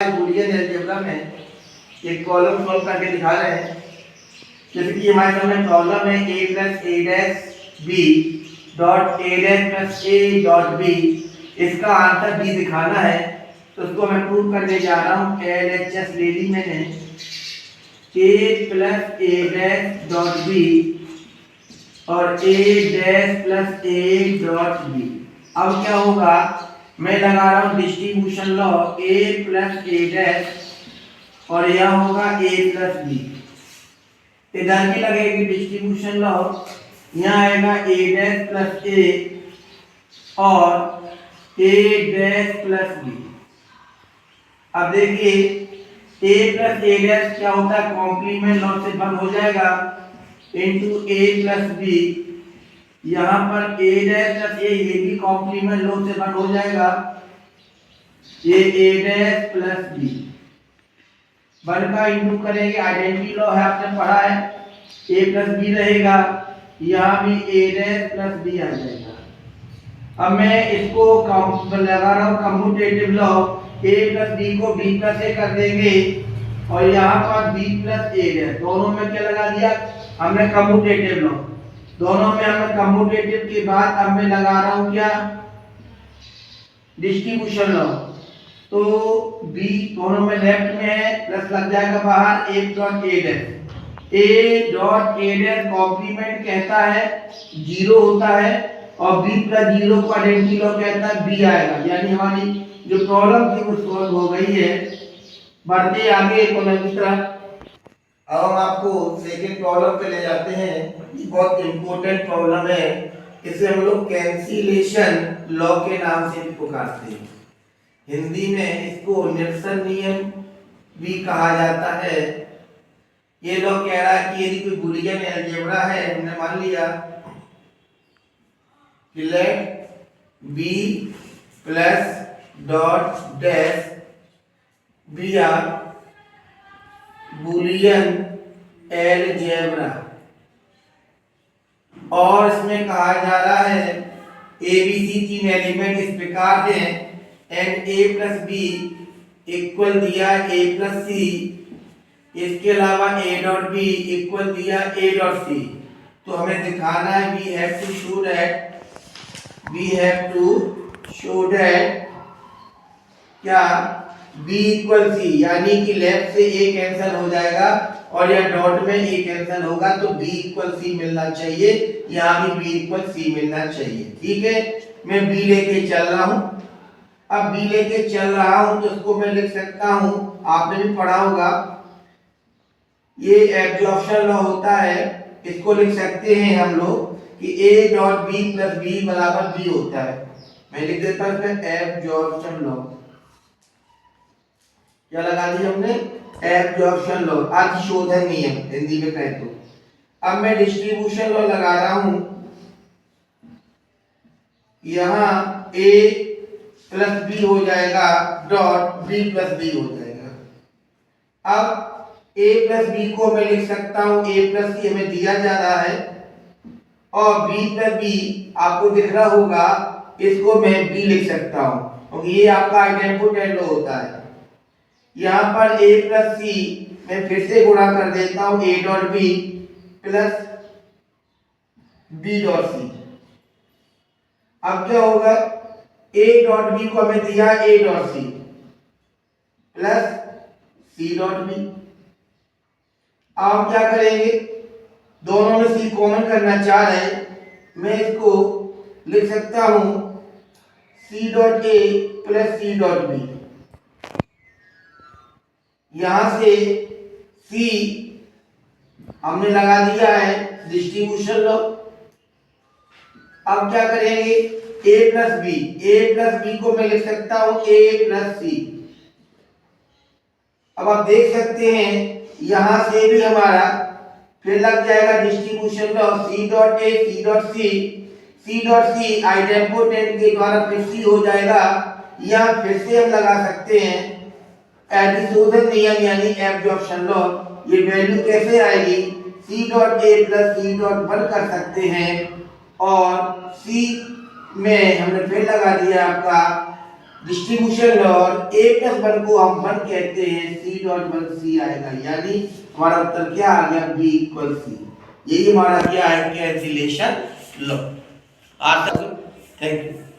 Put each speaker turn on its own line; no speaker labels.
Boolean algebra में एक problem solve करके दिखा रहे हैं। जैसे कि हमारे सामने प्रॉब्लम है a plus A dash B dot A dash plus A dot B, इसका आंसर b दिखाना है। तो उसको मैं प्रूव करने जा रहा हूँ। LHS ले ली मैंने, a plus A dash dot B और a dash plus A dot B. अब क्या होगा, मैं लगा रहा हूँ distribution law a plus A dash और यह होगा a प्लस बी। इधर भी लगेगी डिस्ट्रीब्यूशन लॉ, यहाँ आएगा a डैश प्लस ए और a डैश प्लस बी। अब देखिए a प्लस ए डैश क्या होता है, कॉम्प्लीमेंट लॉ से बंद हो जाएगा इनटू a प्लस बी। यहाँ पर a डैश प्लस ए ये भी कॉम्प्लीमेंट लॉ से बंद हो जाएगा, ये a dash plus B. One का इंटू करेंगे, आइडेंटिटी लॉ है आपने पढ़ा है, a प्लस बी रहेगा, यहाँ भी a डैश प्लस बी आ जाएगा। अब मैं इसको लगा रहा हूँ commutative law, a plus B को b प्लस ए कर देंगे और यहाँ पर b प्लस ए डैश, दोनों में क्या लगा दिया हमने कम्यूटेटिव लॉ। दोनों में हमने कम्यूटेटिव के बाद अब मैं लगा रहा हूँ क्या, डिस्ट्रीब्यूशन लॉ। तो b दोनों में लेफ्ट में है, प्लस लग जाएगा बाहर a dot A dash. a dot A dash complement कहता है जीरो होता है और b प्लस जीरो को आइडेंटिटी लॉ कहता है b आएगा। यानी हमारी जो प्रॉब्लम थी वो सॉल्व हो गई है। बढ़ते आगे प्रॉब्लम की तरफ। अब हम आपको सेकंड प्रॉब्लम पे ले जाते हैं। ये बहुत इंपॉर्टेंट प्रॉब्लम है, इसे हम लोग कैंसिलेशन लॉ के नाम से भी पुकारते हैं। हिंदी में इसको निरसन नियम भी कहा जाता है। ये लॉ कह रहा है कि यदि कोई बूलियन अलजेब्रा है, हमने मान लिया कि let B plus dot dash B are Boolean algebra, और इसमें कहा जा रहा है ABC तीन एलिमेंट इस प्रकार हैं and a plus B equal दिया a प्लस सी, इसके अलावा a डॉट बी इक्वल दिया a डॉट सी। तो हमें दिखाना है we have to show that क्या b इक्वल सी, यानी कि लेफ्ट से a कैंसिल हो जाएगा और यह डॉट में a कैंसिल होगा, तो b इक्वल सी मिलना चाहिए, यहाँ भी b इक्वल सी मिलना चाहिए। ठीक है, मैं b लेके चल रहा हूँ। अब b लेके चल रहा हूँ तो इसको मैं लिख सकता हूँ, आपने भी पढ़ा होगा, ये एब्जॉर्प्शन लॉ होता है। इसको लिख सकते हैं हम लोग कि a dot b plus b बराबर b होता है। मैं लिख देता हूँ इसमें एब्जॉर्प्शन लॉ। क्या लगा दिया हमने, एब्जॉर्प्शन लॉ, अधिशोधन नियम हिंदी में कहें तो। अब मैं डिस्ट्रीब्यूशन लॉ लगा रहा हूं, यहां a प्लस बी हो जाएगा डॉट b प्लस बी हो जाएगा। अब a प्लस बी को मैं लिख सकता हूं, a प्लस सी हमें दिया जा रहा है और b प्लस बी आपको दिख रहा होगा, इसको मैं b लिख सकता हूं क्योंकि ये आपका आइडेंटिटी लॉ होता है। यहाँ पर a प्लस सी मैं फिर से गुणा कर देता हूँ, a dot B plus b dot C. अब क्या होगा, a डॉट बी को हमें दिया a dot C plus c dot B. अब क्या करेंगे, दोनों में c कॉमन करना चाह रहे हैं, मैं इसको लिख सकता हूँ c dot a plus c dot b। यहां से c हमने लगा दिया है डिस्ट्रीब्यूशन लॉ। अब क्या करेंगे, a प्लस बी को मैं लिख सकता हूं a प्लस सी। अब आप देख सकते हैं यहां से भी हमारा फिर लग जाएगा distribution law, c dot a c dot C identity के द्वारा फिर c हो जाएगा। यहां फिर से हम लगा सकते हैं अधिशोधन नियम यानी एब्जॉर्प्शन लॉ। ये वैल्यू कैसे आएगी, c dot a plus c dot 1 कर सकते हैं और c में हमने फिर लगा दिया आपका डिस्ट्रीब्यूशन लॉ और a प्लस 1 को हम 1 कहते हैं, c डॉट 1 c आएगा, यानी हमारा उत्तर क्या आ गया, b इक्वल c। यही हमारा क्या है, कैंसिलेशन लॉ। आज तक थैंक यू।